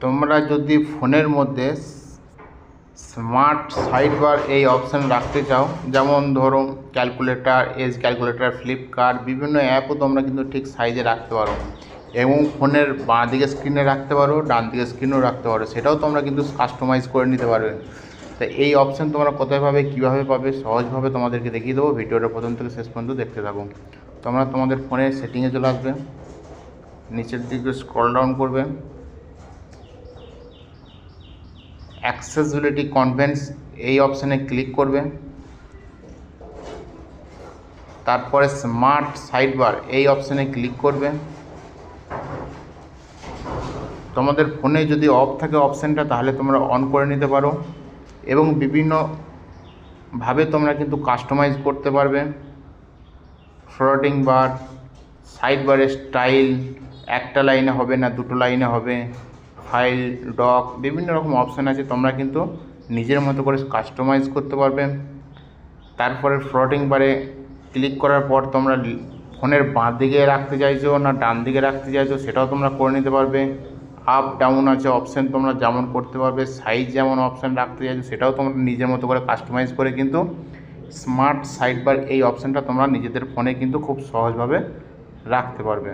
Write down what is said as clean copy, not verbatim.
তোমরা যদি ফোনের মধ্যে স্মার্ট সাইড বার এই অপশান রাখতে চাও, যেমন ধরো ক্যালকুলেটর, এজ ক্যালকুলেটর, ফ্লিপকার্ট, বিভিন্ন অ্যাপও তোমরা কিন্তু ঠিক সাইজে রাখতে পারো এবং ফোনের বাঁ দিকে স্ক্রিনে রাখতে পারো, ডান দিকে স্ক্রিনেও রাখতে পারো, সেটাও তোমরা কিন্তু কাস্টমাইজ করে নিতে পারবে। তো এই অপশান তোমরা কোথায় পাবে, কীভাবে পাবে, সহজভাবে তোমাদেরকে দেখিয়ে দেবো। ভিডিওটা প্রথম থেকে শেষ পর্যন্ত দেখতে থাকো। তোমরা তোমাদের ফোনের সেটিংয়ে চলে আসবে, নিচের দিকে স্ক্রল ডাউন করবে, অ্যাক্সেসিবিলিটি কনভেন্স এই অপশানে ক্লিক করবে, তারপরে স্মার্ট সাইড বার এই অপশানে ক্লিক করবে। তোমাদের ফোনে যদি অফ থাকে অপশানটা, তাহলে তোমরা অন করে নিতে পারো এবং বিভিন্নভাবে তোমরা কিন্তু কাস্টমাইজ করতে পারবে। ফ্লোটিং বার, সাইড বারের স্টাইল, একটা লাইনে হবে না দুটো লাইনে হবে, ফাইল, ডক, বিভিন্ন রকম অপশান আছে, তোমরা কিন্তু নিজের মতো করে কাস্টমাইজ করতে পারবে। তারপরে ফ্লোটিং বারে ক্লিক করার পর তোমরা ফোনের বাঁ দিকে রাখতে চাইছো না ডান দিকে রাখতে চাইছো সেটাও তোমরা করে নিতে পারবে। আপ ডাউন আছে অপশান, তোমরা যেমন করতে পারবে। সাইজ যেমন অপশান রাখতে চাইছো সেটাও তোমরা নিজের মতো করে কাস্টমাইজ করে কিন্তু স্মার্ট সাইড বার এই অপশানটা তোমরা নিজেদের ফোনে কিন্তু খুব সহজভাবে রাখতে পারবে।